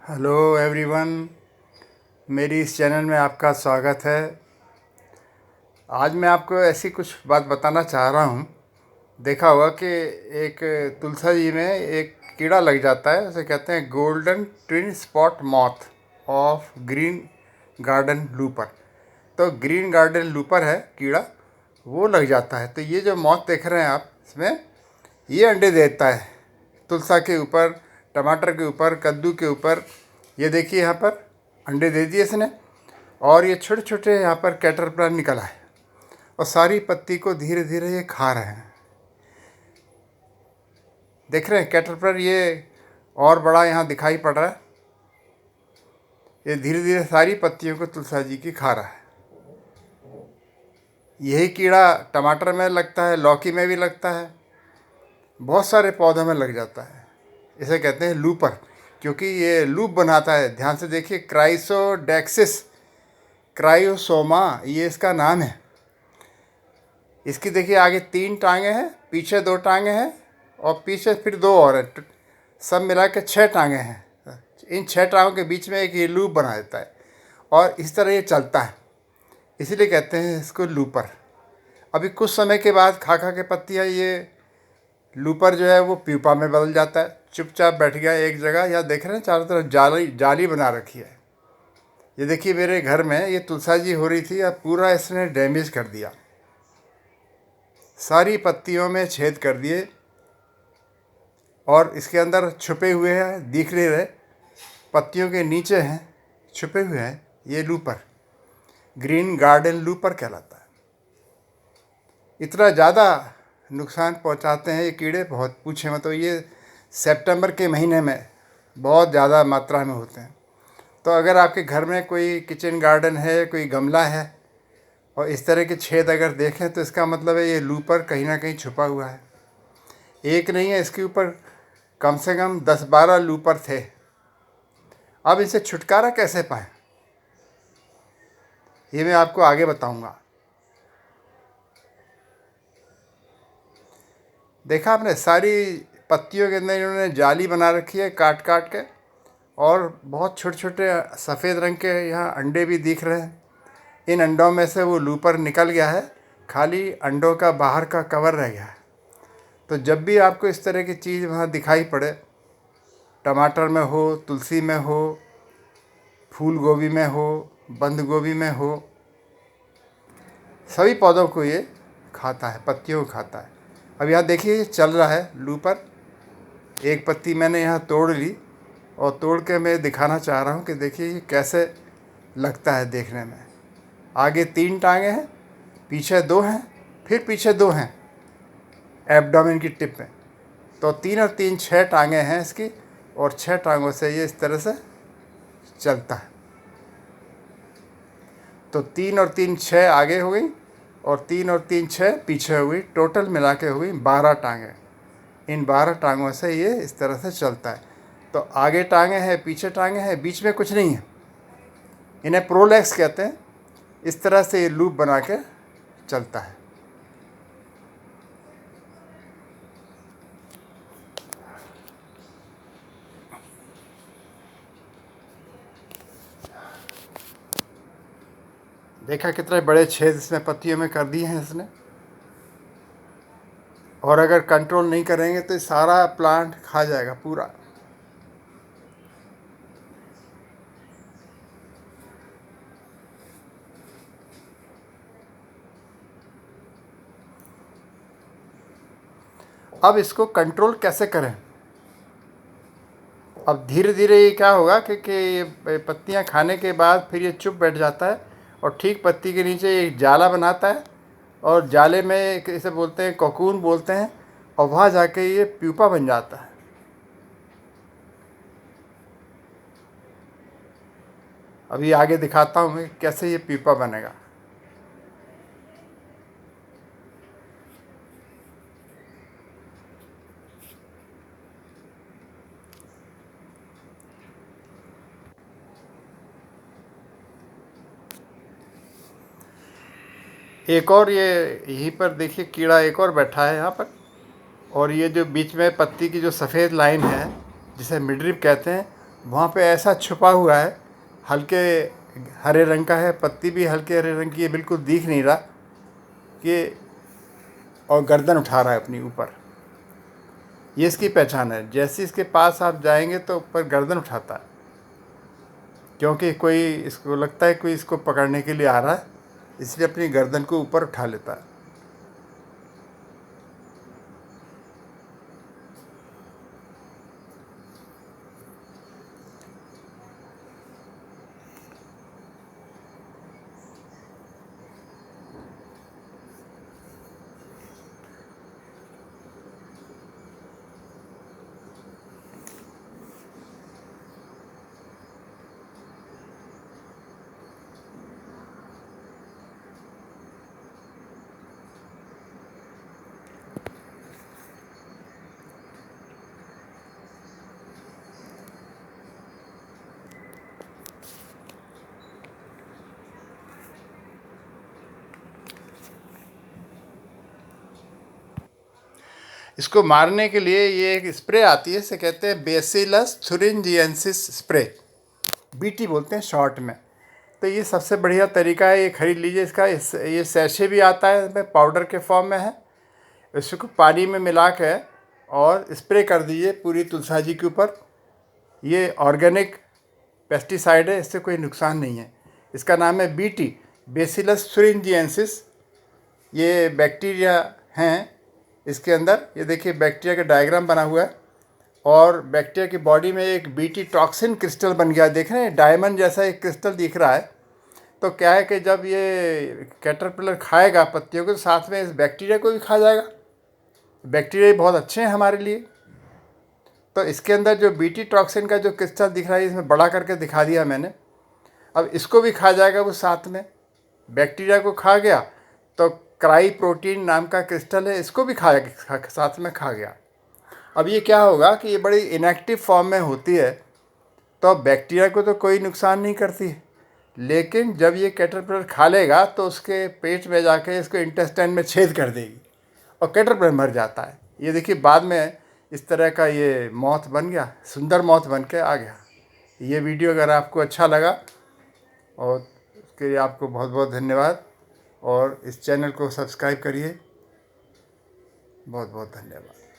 Hello everyone, मेरी इस channel में आपका स्वागत है। आज मैं आपको ऐसी कुछ बात बताना चाह रहा हूँ। देखा होगा कि एक तुलसा जी में एक कीड़ा लग जाता है, उसे कहते हैं golden twin spot moth of green garden looper. तो ग्रीन गार्डन लूपर है कीड़ा, वो लग जाता है। तो ये जो मॉथ देख रहे हैं आप, इसमें ये अंडे देता है तुलसा के ऊपर, टमाटर के ऊपर, कद्दू के ऊपर। ये देखिए यहाँ पर अंडे दे दिए इसने, और ये छोटे छोटे यहाँ पर कैटरपिलर निकला है और सारी पत्ती को धीरे धीरे ये खा रहे हैं। देख रहे हैं कैटरपिलर, ये और बड़ा यहाँ दिखाई पड़ रहा है। ये धीरे धीरे सारी पत्तियों को तुलसा जी की खा रहा है। यही कीड़ा टमाटर में लगता है, लौकी में भी लगता है, बहुत सारे पौधों में लग जाता है। इसे कहते हैं लूपर, क्योंकि ये लूप बनाता है। ध्यान से देखिए, क्राइसोडेक्सिस क्रायोसोमा ये इसका नाम है। इसकी देखिए आगे 3 टांगें हैं, पीछे 2 टांगें हैं और पीछे फिर 2 और हैं। सब मिला के 6 टांगें हैं। इन 6 टांगों के बीच में एक ये लूप बना देता है और इस तरह ये चलता है, इसीलिए कहते हैं इसको लूपर। अभी कुछ समय के बाद खा खा के पत्तियाँ ये लूपर जो है वो प्यूपा में बदल जाता है। चुपचाप बैठ गया एक जगह। या देख रहे हैं चारों तरफ जाली जाली बना रखी है। ये देखिए मेरे घर में ये तुलसा जी हो रही थी, अब पूरा इसने डैमेज कर दिया, सारी पत्तियों में छेद कर दिए और इसके अंदर छुपे हुए हैं, दिख नहीं रहे, पत्तियों के नीचे हैं, छुपे हुए हैं ये लूपर। ग्रीन गार्डन लूपर कहलाता है। इतना ज़्यादा नुकसान पहुंचाते हैं ये कीड़े, बहुत पूछे मत। तो ये सितंबर के महीने में बहुत ज़्यादा मात्रा में होते हैं। तो अगर आपके घर में कोई किचन गार्डन है, कोई गमला है और इस तरह के छेद अगर देखें, तो इसका मतलब है ये लूपर कहीं ना कहीं छुपा हुआ है। एक नहीं है, इसके ऊपर कम से कम 10-12 लूपर थे। अब इनसे छुटकारा कैसे पाएं, ये मैं आपको आगे बताऊंगा। देखा आपने, सारी पत्तियों के अंदर इन्होंने जाली बना रखी है काट काट के, और बहुत छोटे छोटे सफ़ेद रंग के यहाँ अंडे भी दिख रहे हैं। इन अंडों में से वो लूपर निकल गया है, खाली अंडों का बाहर का कवर रह गया है। तो जब भी आपको इस तरह की चीज़ वहाँ दिखाई पड़े, टमाटर में हो, तुलसी में हो, फूल गोभी में हो, बंद गोभी में हो, सभी पौधों को ये खाता है, पत्तियों को खाता है। अब यहाँ देखिए ये चल रहा है लूपर। एक पत्ती मैंने यहाँ तोड़ ली और तोड़ के मैं दिखाना चाह रहा हूँ कि देखिए ये कैसे लगता है देखने में। आगे 3 टांगें हैं, पीछे 2 हैं, फिर पीछे 2 हैं एब्डोमेन की टिप में। तो 3 और 3 6 टांगें हैं इसकी, और 6 टांगों से ये इस तरह से चलता है। तो 3 और 3 6 आगे हो गई और 3 और 3 6 पीछे हो गई। टोटल मिला के हो गई 12 टांगें। इन 12 टांगों से ये इस तरह से चलता है। तो आगे टांगें हैं, पीछे टांगें हैं, बीच में कुछ नहीं है। इन्हें प्रोलेक्स कहते हैं। इस तरह से ये लूप बना के चलता है। देखा कितने बड़े छेद इसमें पत्तियों में कर दिए हैं इसने। और अगर कंट्रोल नहीं करेंगे तो सारा प्लांट खा जाएगा पूरा। अब इसको कंट्रोल कैसे करें? अब धीरे धीरे ये क्या होगा कि ये पत्तियां खाने के बाद फिर ये चुप बैठ जाता है और ठीक पत्ती के नीचे एक जाला बनाता है, और जाले में इसे बोलते हैं कोकून बोलते हैं, और वहाँ जाके ये प्यूपा बन जाता है। अभी आगे दिखाता हूँ मैं कैसे ये प्यूपा बनेगा। एक और ये यहीं पर देखिए कीड़ा एक और बैठा है यहाँ पर, और ये जो बीच में पत्ती की जो सफ़ेद लाइन है जिसे मिडरिप कहते हैं, वहाँ पे ऐसा छुपा हुआ है, हल्के हरे रंग का है, पत्ती भी हल्के हरे रंग की है, बिल्कुल दिख नहीं रहा कि, और गर्दन उठा रहा है अपनी ऊपर। ये इसकी पहचान है। जैसे इसके पास आप जाएंगे तो ऊपर गर्दन उठाता है, क्योंकि कोई इसको लगता है कोई इसको पकड़ने के लिए आ रहा है, इसलिए अपनी गर्दन को ऊपर उठा लेता है। इसको मारने के लिए ये एक स्प्रे आती है, इसे कहते हैं बेसिलस थुरिंजिएंसिस स्प्रे, बीटी बोलते हैं शॉर्ट में। तो ये सबसे बढ़िया तरीका है, ये खरीद लीजिए इसका। ये सैशे भी आता है, इसमें पाउडर के फॉर्म में है। इसको पानी में मिला के और स्प्रे कर दीजिए पूरी तुलसा जी के ऊपर। ये ऑर्गेनिक पेस्टिसाइड है, इससे कोई नुकसान नहीं है। इसका नाम है बीटी, बेसिलस थुरिंजिएंसिस। ये बैक्टीरिया हैं इसके अंदर, ये देखिए बैक्टीरिया का डायग्राम बना हुआ है, और बैक्टीरिया की बॉडी में एक बीटी टॉक्सिन क्रिस्टल बन गया। देख रहे हैं डायमंड जैसा एक क्रिस्टल दिख रहा है। तो क्या है कि जब ये कैटरपिलर खाएगा पत्तियों को, तो साथ में इस बैक्टीरिया को भी खा जाएगा। बैक्टीरिया बहुत अच्छे हैं हमारे लिए। तो इसके अंदर जो बीटी टॉक्सिन का जो क्रिस्टल दिख रहा है, इसमें बड़ा करके दिखा दिया मैंने। अब इसको भी खा जाएगा वो, साथ में बैक्टीरिया को खा गया तो क्राई प्रोटीन नाम का क्रिस्टल है, इसको भी साथ में खा गया। अब ये क्या होगा कि ये बड़ी इनएक्टिव फॉर्म में होती है, तो अब बैक्टीरिया को तो कोई नुकसान नहीं करती, लेकिन जब ये कैटरपिलर खा लेगा तो उसके पेट में जाके इसको इंटेस्टाइन में छेद कर देगी और कैटरपिलर मर जाता है। ये देखिए बाद में इस तरह का ये मौत बन गया, सुंदर मौत बन के आ गया। ये वीडियो अगर आपको अच्छा लगा, और उसके लिए आपको बहुत बहुत धन्यवाद, और इस चैनल को सब्सक्राइब करिए। बहुत बहुत धन्यवाद।